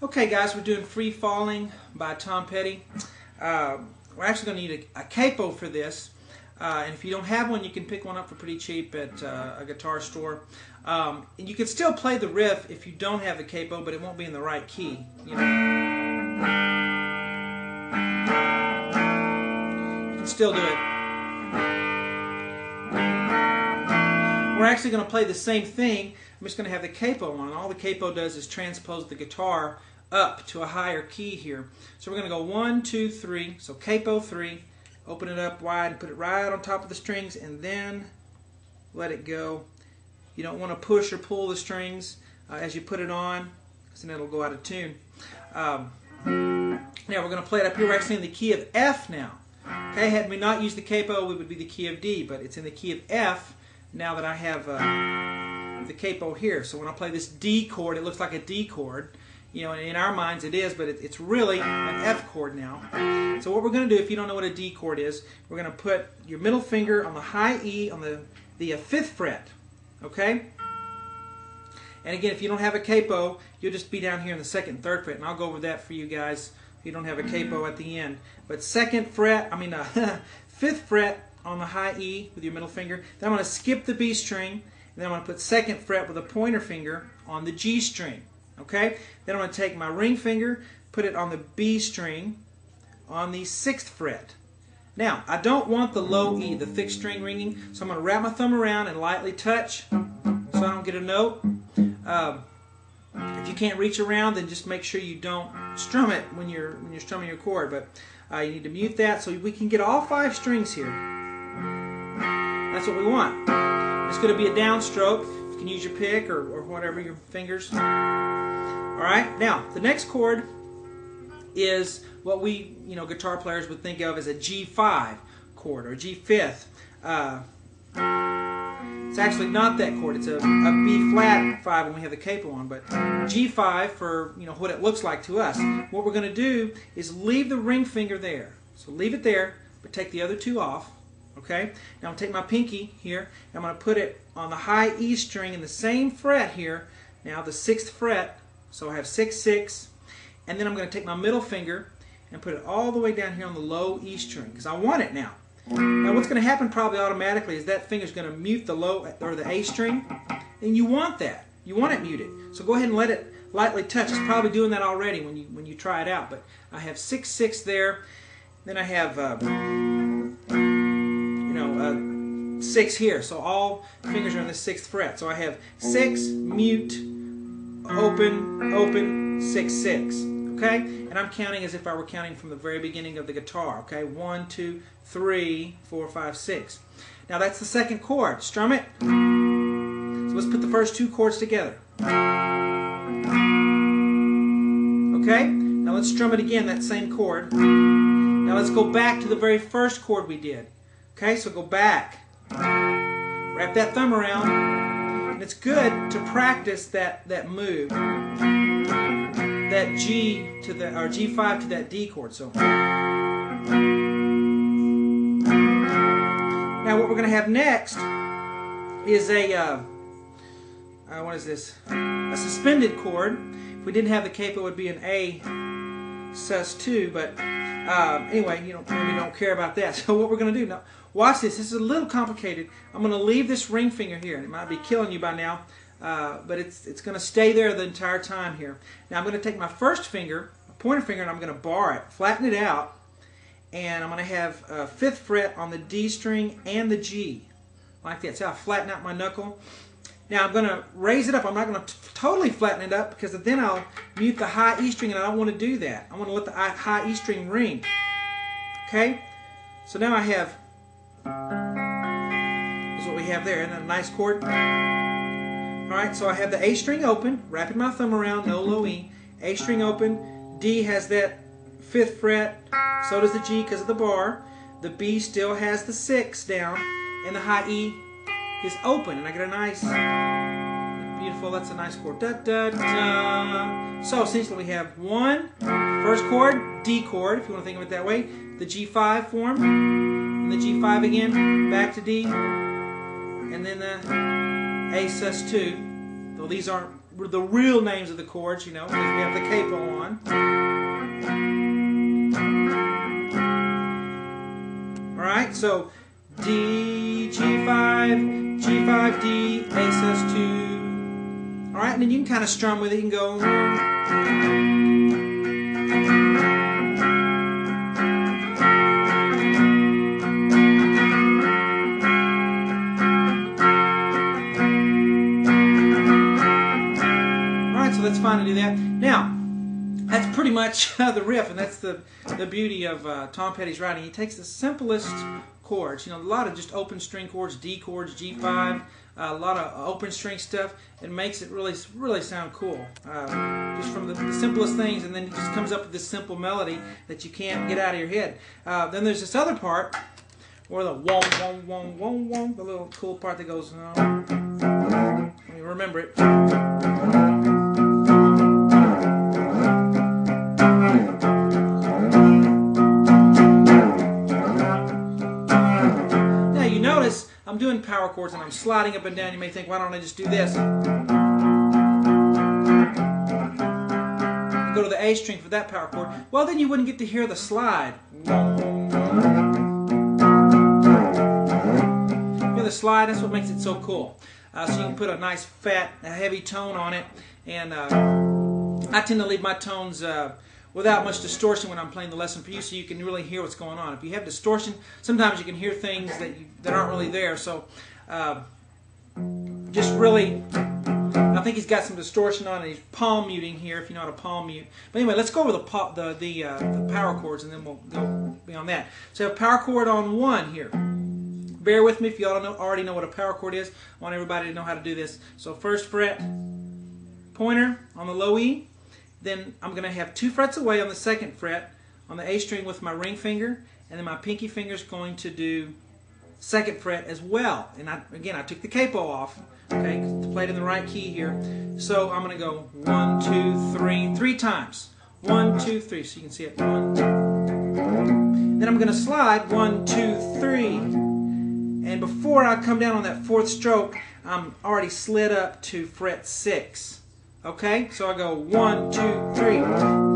Okay guys, we're doing Free Falling by Tom Petty. We're actually going to need a capo for this. And if you don't have one, you can pick one up for pretty cheap at a guitar store. And you can still play the riff if you don't have the capo, but it won't be in the right key. You can still do it. We're actually going to play the same thing. I'm just going to have the capo on. All the capo does is transpose the guitar up to a higher key here. So we're going to go 1, 2, 3. So capo 3. Open it up wide and put it right on top of the strings, and then let it go. You don't want to push or pull the strings as you put it on, because then it'll go out of tune. Now we're going to play it up here. We're actually in the key of F now. Okay, had we not used the capo, it would be the key of D, but it's in the key of F now that I have the capo here. So when I play this D chord, it looks like a D chord. You know, in our minds it is, but it's really an F chord now. So what we're going to do, if you don't know what a D chord is, we're going to put your middle finger on the high E on the 5th fret. Okay? And again, if you don't have a capo, you'll just be down here in the 2nd and 3rd fret, and I'll go over that for you guys if you don't have a capo at the end. But 5th fret on the high E with your middle finger. Then I'm going to skip the B string, and then I'm going to put 2nd fret with a pointer finger on the G string. Okay? Then I'm going to take my ring finger, put it on the B string on the 6th fret. Now, I don't want the low E, the thick string ringing, so I'm going to wrap my thumb around and lightly touch so I don't get a note. If you can't reach around, then just make sure you don't strum it when you're strumming your chord. But you need to mute that so we can get all 5 strings here. That's what we want. It's going to be a downstroke. You can use your pick or whatever, your fingers. Alright, now the next chord is what we, guitar players would think of as a G5 chord or G5. It's actually not that chord. It's a B flat 5 when we have the capo on, but G5 for what it looks like to us. What we're going to do is leave the ring finger there. So leave it there, but take the other 2 off. Okay? Now I'm going to take my pinky here, and I'm going to put it on the high E string in the same fret here. Now the 6th fret. So I have 6, 6, and then I'm going to take my middle finger and put it all the way down here on the low E string because I want it now. Now what's going to happen probably automatically is that finger's going to mute the low or the A string, and you want that. You want it muted. So go ahead and let it lightly touch. It's probably doing that already when you try it out. But I have 6, 6 there. Then I have 6 here. So all fingers are on the 6th fret. So I have 6, mute, open, open, 6, 6. Okay? And I'm counting as if I were counting from the very beginning of the guitar. Okay? 1, 2, 3, 4, 5, 6. Now that's the 2nd chord. Strum it. So let's put the first 2 chords together. Okay? Now let's strum it again, that same chord. Now let's go back to the very first chord we did. Okay? So go back. Wrap that thumb around. And it's good to practice that move, that G to the, or G5 to that D chord. So now what we're going to have next is what is this? A suspended chord. If we didn't have the capo, it would be an A sus2, but anyway, maybe don't care about that. So what we're going to do now, watch this. This is a little complicated. I'm going to leave this ring finger here, and it might be killing you by now, but it's going to stay there the entire time here. Now I'm going to take my first finger, my pointer finger, and I'm going to bar it, flatten it out, and I'm going to have 5th fret on the D string and the G, like that. See how I flatten out my knuckle? Now I'm going to raise it up. I'm not going to totally flatten it up because then I'll mute the high E string, and I don't want to do that. I want to let the high E string ring. Okay? So now I have, this is what we have there. Isn't that a nice chord? Alright, so I have the A string open, wrapping my thumb around, no low E. A string open, D has that 5th fret, so does the G because of the bar. The B still has the 6 down, and the high E is open, and I get a nice, beautiful, that's a nice chord. Da, da, da. So essentially we have 1, first chord, D chord, if you want to think of it that way, the G5 form, and the G5 again, back to D, and then the A sus2, though these aren't the real names of the chords, you know, because we have the capo on. All right, so D, G5, G5, D, A sus2. All right, and then you can kind of strum with it. You can go. So that's fine to do that. Now, that's pretty much the riff, and that's the beauty of Tom Petty's writing. He takes the simplest chords, you know, a lot of just open string chords, D chords, G5, a lot of open string stuff, and makes it really sound cool. Just from the simplest things, and then it just comes up with this simple melody that you can't get out of your head. Then there's this other part where the wong, wong, wong, wong, wong, the little cool part that goes, let me remember it. I'm doing power chords and I'm sliding up and down. You may think, why don't I just do this? Go to the A string for that power chord. Well, then you wouldn't get to hear the slide. Hear the slide? That's what makes it so cool. So you can put a nice fat, heavy tone on it. And I tend to leave my tones without much distortion when I'm playing the lesson for you, so you can really hear what's going on. If you have distortion, sometimes you can hear things that aren't really there. So just really, I think he's got some distortion on it. He's palm muting here, if you know how to palm mute. But anyway, let's go over the power chords, and then we'll go beyond that. So I have a power chord on 1 here. Bear with me if you already know what a power chord is. I want everybody to know how to do this. So 1st fret, pointer on the low E. Then I'm going to have 2 frets away on the 2nd fret on the A string with my ring finger, and then my pinky finger is going to do 2nd fret as well. And again, I took the capo off, okay, to play it in the right key here. So I'm going to go 1, 2, 3, 3 times. 1, 2, 3. So you can see it. 1, 2. Then I'm going to slide 1, 2, 3. And before I come down on that 4th stroke, I'm already slid up to fret 6. Okay, so I go 1, 2, 3,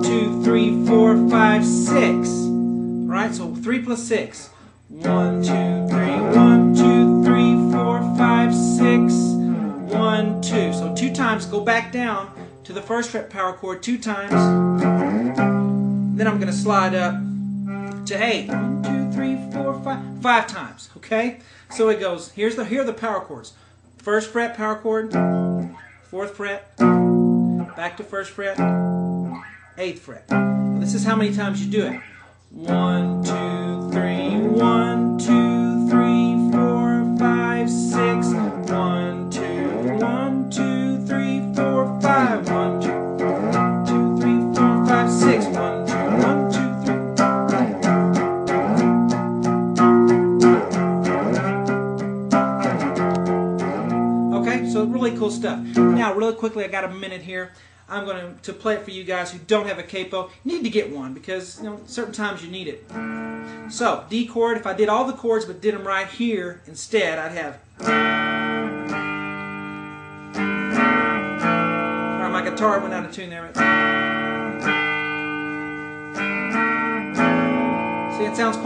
2, 3, 4, 5, 6. Right, so 3 plus 6. 1, 2, 3, 1, 2, 3, 4, 5, 6. 1, 2. So 2 times. Go back down to the 1st fret power chord 2 times. Then I'm going to slide up to A. 1, 2, 3, 4, 5. 5 times. Okay, so it goes. Here are the power chords. 1st fret power chord. 4th fret. Back to 1st fret, 8th fret. Now, this is how many times you do it. 1, 2, 3, 1, 2, 3, 4, 5, 6. 1, 2, 1, 2, 3, 4, 5. 1, 2, 3, 4, 5, 6. 1, 2, 1, 2, 3. Okay, so really cool stuff. Now, really quickly, I got a minute here. I'm going to play it for you guys who don't have a capo. You need to get one because, you know, certain times you need it. So, D chord, if I did all the chords but did them right here instead, I'd have. Alright, my guitar went out of tune there. See, it sounds quite